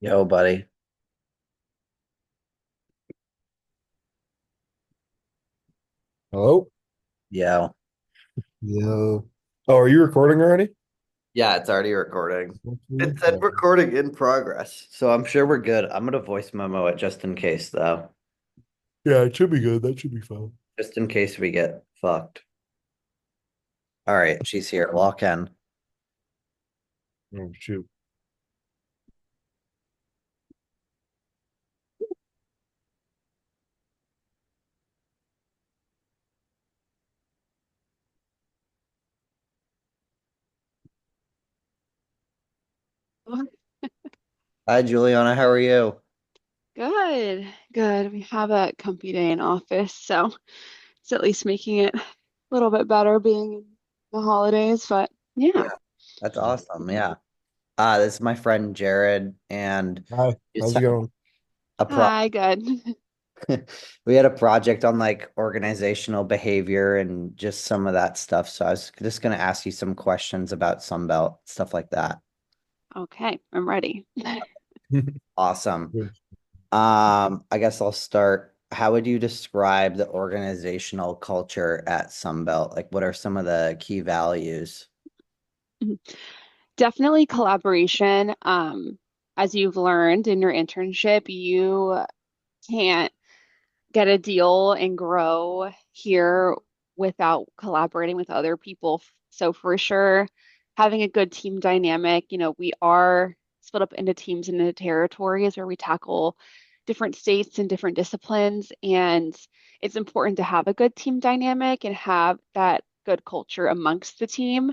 Yo, buddy. Hello? Yo. Yo. Oh, are you recording already? Yeah, it's already recording. It said Yeah. recording in progress, so I'm sure we're good. I'm gonna voice memo it just in case, though. Yeah, it should be good. That should be fine. Just in case we get fucked. All right, she's here. Walk in. Oh, shoot. Hi, Juliana. How are you? Good, good. We have a comfy day in office, so it's at least making it a little bit better being in the holidays. But yeah. Yeah, that's awesome. Yeah. This is my friend Jared, and Hi. just How's it had going? a pro Hi, good. we had a project on like organizational behavior and just some of that stuff. So I was just gonna ask you some questions about Sunbelt, stuff like that. Okay, I'm ready. Awesome. Good. I guess I'll start. How would you describe the organizational culture at Sunbelt? Like, what are some of the key values? Definitely collaboration. As you've learned in your internship, you can't get a deal and grow here without collaborating with other people. So for sure, having a good team dynamic, we are split up into teams and into territories where we tackle different states and different disciplines. And it's important to have a good team dynamic and have that good culture amongst the team,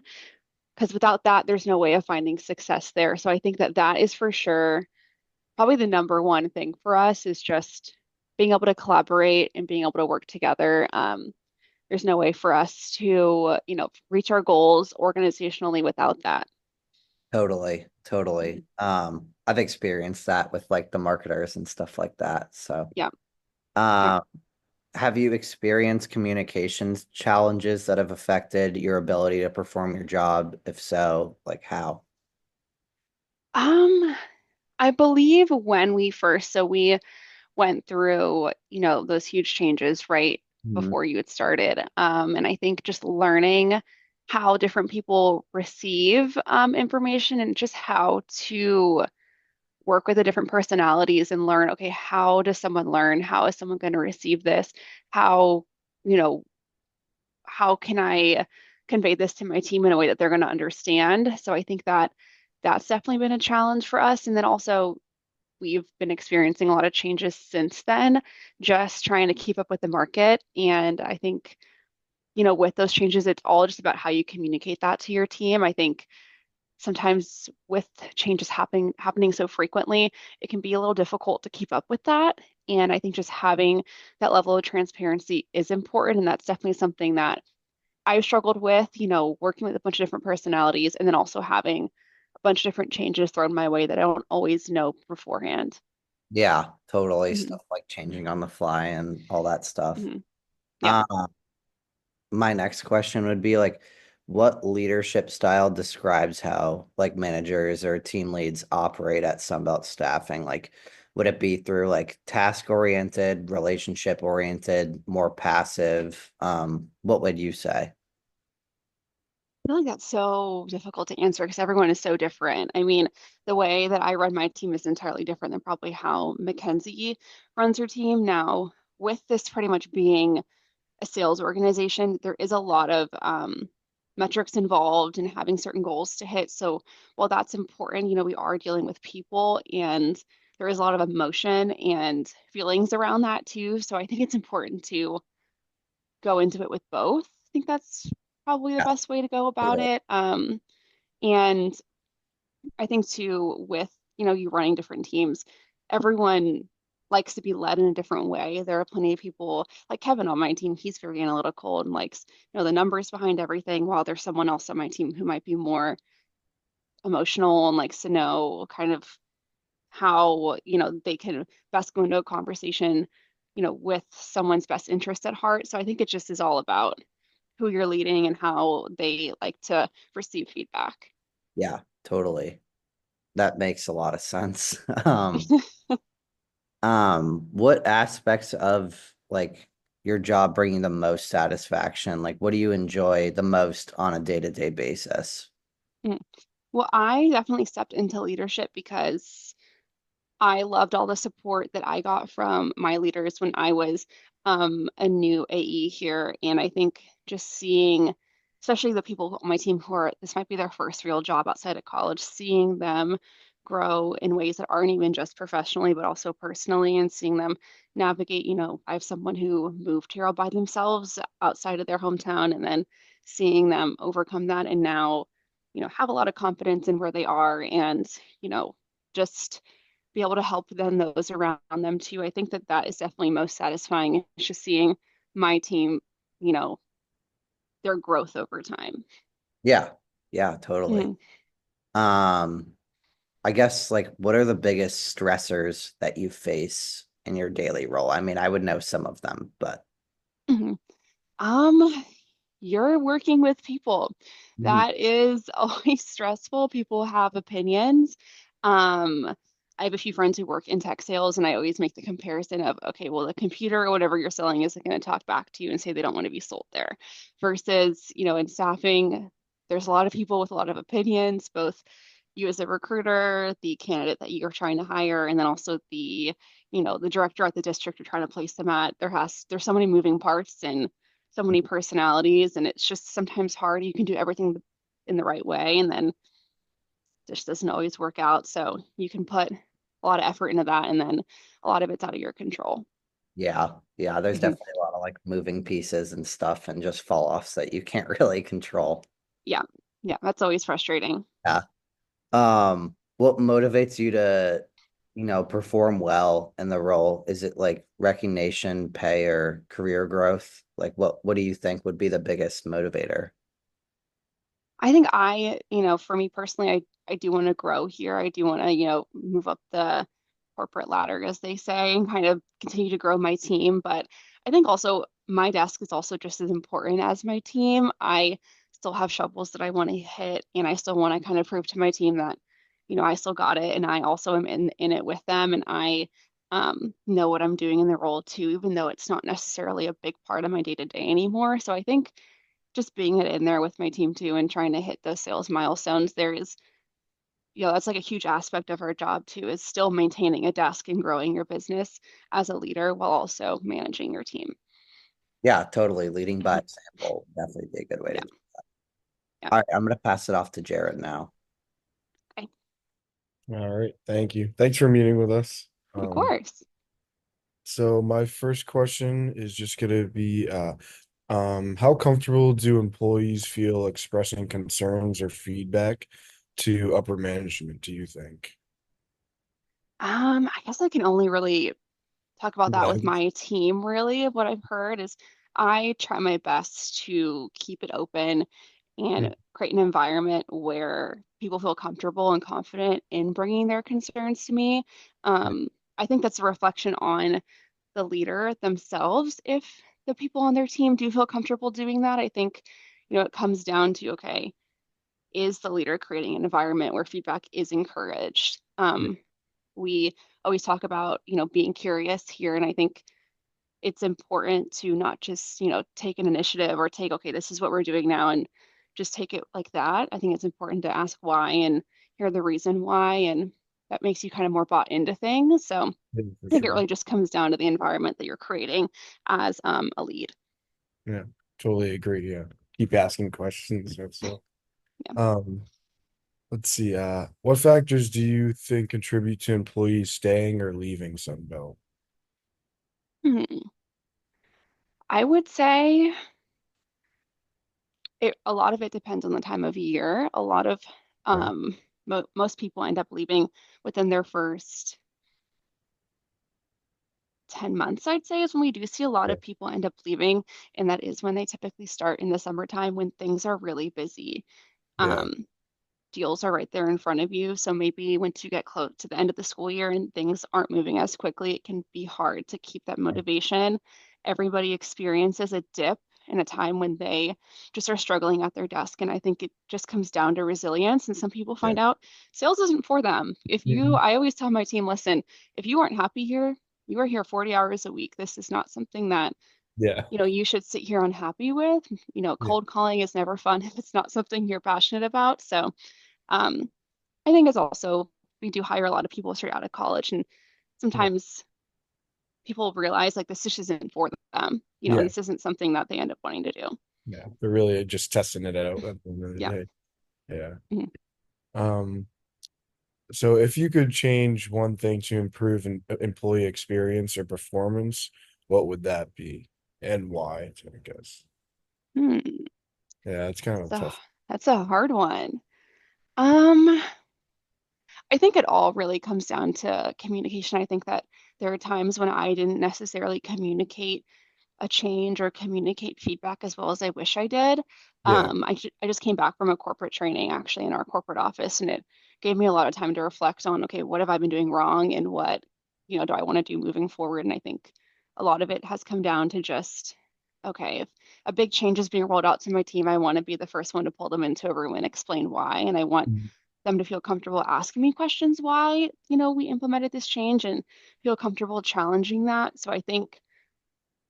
because without that, there's no way of finding success there. So I think that that is for sure probably the number one thing for us is just being able to collaborate and being able to work together. There's no way for us to, reach our goals organizationally without that. Totally, totally. Mhm. I've experienced that with like the marketers and stuff like that. So, Yeah, yeah. um, have you experienced communications challenges that have affected your ability to perform your job? If so, like how? Um, I believe when we went through, those huge changes right Mhm. before you had started. And I think just learning how different people receive information and just how to work with the different personalities and learn, okay, how does someone learn? How is someone going to receive this? How, you know, how can I convey this to my team in a way that they're going to understand? So I think that that's definitely been a challenge for us. And then also, we've been experiencing a lot of changes since then, just trying to keep up with the market. And I think, with those changes, it's all just about how you communicate that to your team. I think sometimes with changes happening so frequently, it can be a little difficult to keep up with that. And I think just having that level of transparency is important. And that's definitely something that I've struggled with, working with a bunch of different personalities and then also having a bunch of different changes thrown my way that I don't always know beforehand. Yeah, totally. Hmm. Stuff like changing on the fly and all that stuff. Hmm. Yeah. Um, my next question would be like, what leadership style describes how like managers or team leads operate at Sunbelt Staffing? Like, would it be through like task oriented, relationship oriented, more passive? What would you say? I feel like that's so difficult to answer because everyone is so different. I mean, the way that I run my team is entirely different than probably how Mackenzie runs her team. Now, with this pretty much being a sales organization, there is a lot of metrics involved and having certain goals to hit. So while that's important, we are dealing with people and there is a lot of emotion and feelings around that too. So I think it's important to go into it with both. I think that's probably the Yeah, best way to go about totally. it. And I think too, with you running different teams, everyone likes to be led in a different way. There are plenty of people like Kevin on my team. He's very analytical and likes the numbers behind everything, while there's someone else on my team who might be more emotional and likes to know kind of how they can best go into a conversation with someone's best interest at heart. So I think it just is all about who you're leading and how they like to receive feedback. Yeah, totally. that makes a lot of sense. What aspects of like your job bring you the most satisfaction? Like, what do you enjoy the most on a day-to-day basis? Mm. Well, I definitely stepped into leadership because I loved all the support that I got from my leaders when I was a new AE here. And I think just seeing, especially the people on my team who are, this might be their first real job outside of college, seeing them grow in ways that aren't even just professionally, but also personally, and seeing them navigate. I have someone who moved here all by themselves outside of their hometown, and then seeing them overcome that and now, have a lot of confidence in where they are and, you know, just be able to help then those around them too. I think that that is definitely most satisfying. It's just seeing my team, you know, their growth over time. Yeah. Yeah, totally. Mhm. Um, I guess like what are the biggest stressors that you face in your daily role? I mean, I would know some of them, but Mhm. Um, you're working with people. Mhm. That is always stressful. People have opinions. Um, I have a few friends who work in tech sales, and I always make the comparison of, okay, well, the computer or whatever you're selling isn't going to talk back to you and say they don't want to be sold there. Versus, in staffing, there's a lot of people with a lot of opinions, both you as a recruiter, the candidate that you're trying to hire, and then also the director at the district you're trying to place them at. There's so many moving parts and so many personalities, and it's just sometimes hard. You can do everything in the right way, and then just doesn't always work out. So you can put a lot of effort into that, and then a lot of it's out of your control. Yeah, yeah, there's Mhm. definitely a lot of like moving pieces and stuff and just fall offs that you can't really control. Yeah, yeah, that's always frustrating. Yeah. What motivates you to, perform well in the role? Is it like recognition, pay, or career growth? Like what do you think would be the biggest motivator? I think for me personally, I do want to grow here. I do want to, move up the corporate ladder, as they say, and kind of continue to grow my team. But I think also my desk is also just as important as my team. I still have shovels that I want to hit, and I still want to kind of prove to my team that, I still got it, and I also am in it with them, and I know what I'm doing in the role too, even though it's not necessarily a big part of my day to day anymore. So I think just being in there with my team too and trying to hit those sales milestones, there is, that's like a huge aspect of our job too, is still maintaining a desk and growing your business as a leader while also managing your team. Yeah, totally. Leading by Mhm. example would definitely be a good way to Yeah, do. yeah, All right, I'm gonna pass it off to Jared now. okay, All right. Thank you. Thanks for meeting with us. of course. So my first question is just gonna be how comfortable do employees feel expressing concerns or feedback to upper management, do you think? I guess I can only really talk about that Yeah. with my team, really. What I've heard is I try my best to keep it open Mm, and create an environment where people feel comfortable and confident in bringing their concerns to me. yeah. I think that's a reflection on the leader themselves. If the people on their team do feel comfortable doing that, I think, it comes down to, okay, is the leader creating an environment where feedback is encouraged? Yeah. We always talk about, being curious here, and I think it's important to not just, take an initiative or take, okay, this is what we're doing now, and just take it like that. I think it's important to ask why and hear the reason why, and that makes you kind of more bought into things. So I Yeah, for think it sure. really just comes down to the environment that you're creating as a lead. Yeah, totally agree. Yeah. Keep asking questions. So Yeah. um let's see, what factors do you think contribute to employees staying or leaving Sunbelt? Mhm. I would say a lot of it depends on the time of year. A lot of Okay. most people end up leaving within their first 10 months, I'd say, is when we do see a lot Yeah. of people end up leaving. And that is when they typically start in the summertime when things are really busy. Yeah. Um, Deals are right there in front of you. So maybe once you get close to the end of the school year and things aren't moving as quickly, it can be hard to keep that motivation. Everybody experiences a dip in a time when they just are struggling at their desk. And I think it just comes down to resilience. And some people Yeah. find out sales isn't for them. Mhm. I always tell my team, listen, if you aren't happy here, you are here 40 hours a week. This is not something that, Yeah. you should sit here unhappy with. Yeah. Cold calling is never fun if it's not something you're passionate about. So, um, I think it's also, we do hire a lot of people straight out of college, and Yeah. sometimes people realize like this just isn't for them. Yeah. This isn't something that they end up wanting to do. Yeah. They're really just testing it out at the end of the Yeah. day. Yeah. Mhm. Um, so if you could change one thing to improve employee experience or performance, what would that be and why, I guess? Hmm. Yeah, it's kind of So tough. that's a hard one. Um, I think it all really comes down to communication. I think that there are times when I didn't necessarily communicate a change or communicate feedback as well as I wish I did. Yeah. I just came back from a corporate training actually in our corporate office, and it gave me a lot of time to reflect on, okay, what have I been doing wrong and what, do I want to do moving forward? And I think a lot of it has come down to just, okay, if a big change is being rolled out to my team, I want to be the first one to pull them into a room and explain why. And I want Mhm. them to feel comfortable asking me questions why, we implemented this change and feel comfortable challenging that. So I think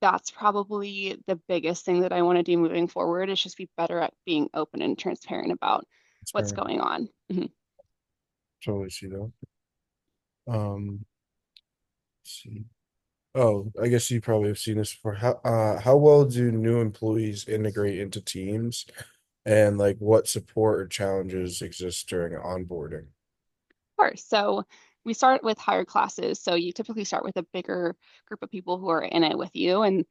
that's probably the biggest thing that I want to do moving forward is just be better at being open and transparent about It's what's fair. going on. Mhm. Totally see that. Let's see. Oh, I guess you probably have seen this before. How well do new employees integrate into teams, and like what support or challenges exist during onboarding? Of course. So we start with higher classes. So you typically start with a bigger group of people who are in it with you. And,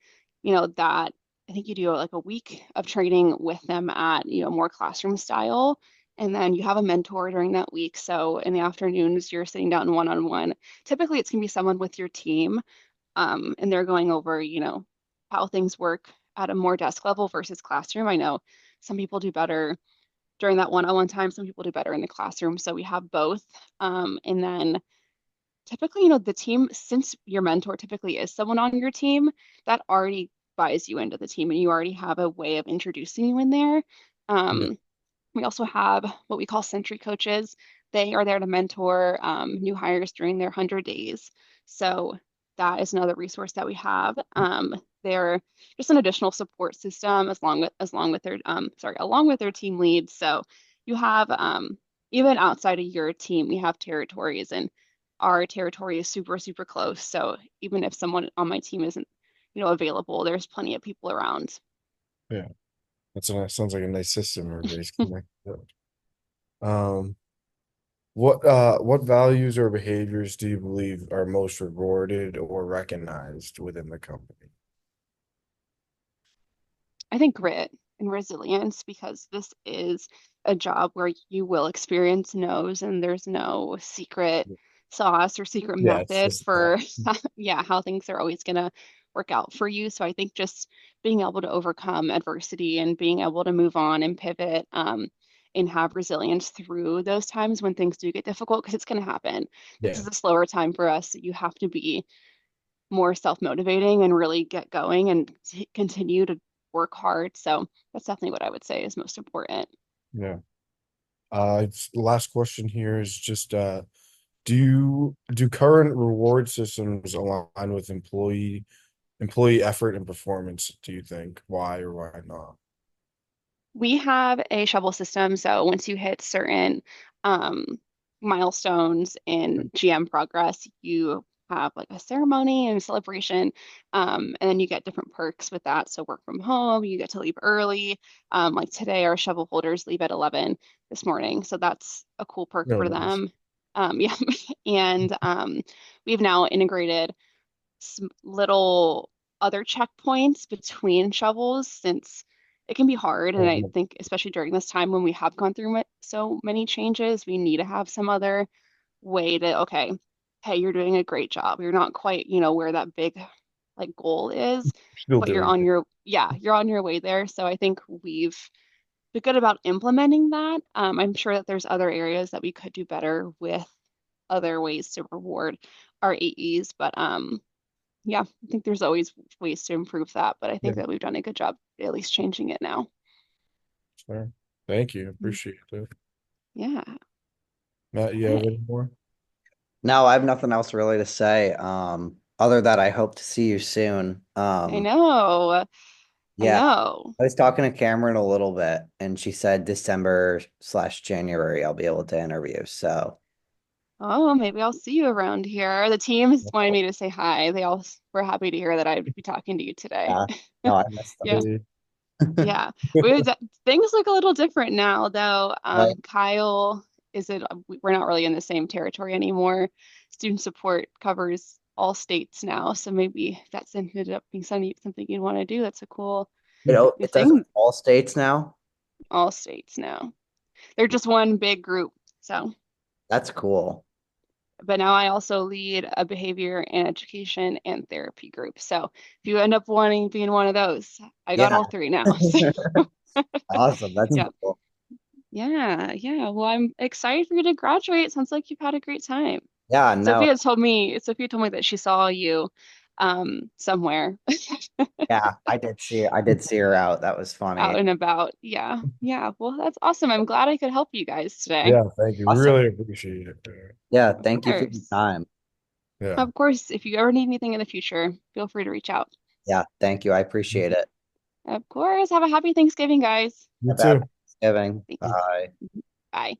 that I think you do like a week of training with them at, more classroom style. And then you have a mentor during that week. So in the afternoons, you're sitting down one-on-one. Typically, it's going to be someone with your team, and they're going over, how things work at a more desk level versus classroom. I know some people do better during that one-on-one time. Some people do better in the classroom. So we have both. And then typically, the team, since your mentor typically is someone on your team, that already buys you into the team and you already have a way of introducing you in there. Yeah. Um, we also have what we call sentry coaches. They are there to mentor new hires during their 100 days. So that is another resource that we have. They're just an additional support system along with their team leads. So you have even outside of your team, we have territories, and our territory is super, super close. So even if someone on my team isn't, available, there's plenty of people around. Yeah. That's a nice, sounds like a nice system everybody's connected. Um, what values or behaviors do you believe are most rewarded or recognized within the company? I think grit and resilience, because this is a job where you will experience no's and there's no secret sauce or secret Yeah, it's method just for yeah, how things are always going to work out for you. So I think just being able to overcome adversity and being able to move on and pivot, and have resilience through those times when things do get difficult, because it's going to happen. This yeah, is a slower time for us. You have to be more self-motivating and really get going and continue to work hard. So that's definitely what I would say is most important. yeah. The last question here is just do current reward systems align with employee effort and performance, do you think? Why or why not? We have a shovel system, so once you hit certain um, milestones in GM progress, you have like a ceremony and celebration, and then you get different perks with that. So work from home, you get to leave early. Like today, our shovel holders leave at 11 this morning, so that's a cool perk No, for nice. them. Yeah, and we've now integrated some little other checkpoints between shovels, since it can be hard. And I think, especially during this time when we have gone through so many changes, we need to have some other way to, okay, hey, you're doing a great job. You're not quite, where that big like goal is, Still but doing it. you're on your way there. So I think we've been good about implementing that. I'm sure that there's other areas that we could do better with other ways to reward our AEs, but yeah, I think there's always ways to improve that, but I Yeah. think that we've done a good job. at least changing it now. Sure. Thank you. Mm, Appreciate it. yeah. Matt, you have Okay. any more? No, I have nothing else really to say. Other that I hope to see you soon. I know. I Yeah, know. I was talking to Cameron a little bit, and she said December/January I'll be able to interview. So Oh, maybe I'll see you around here. The team has wanted me to say hi. They all were happy to hear that I'd be talking to you today. yeah, no, I missed Yeah. Hey. Yeah. Things look a little different now, though. them. Kyle we're not really in the same territory anymore. Student support covers all states now, so maybe that's ended up being something you'd want to do. That's a cool new It does it thing. with all states now. All states now. They're just one big group. So, That's cool. but now I also lead a behavior and education and therapy group. So if you end up wanting to be in one of those, I got Yeah, all three now. So awesome. That's yeah. cool. Yeah, yeah. Well, I'm excited for you to graduate. Sounds like you've had a great time. Yeah, no, Sophia told me that she saw you somewhere yeah, I did see her out. That was out funny. and about. Yeah. Yeah. Well, that's awesome. I'm glad I could help you guys today. Yeah, thank you. We Awesome. really appreciate it. Yeah, Of thank you for your course. time. Yeah. Of course, if you ever need anything in the future, feel free to reach out. Yeah, thank you. I appreciate it. Of course. Have a happy Thanksgiving, guys. You Have a happy too. Thanksgiving. Thanks. Bye. Bye.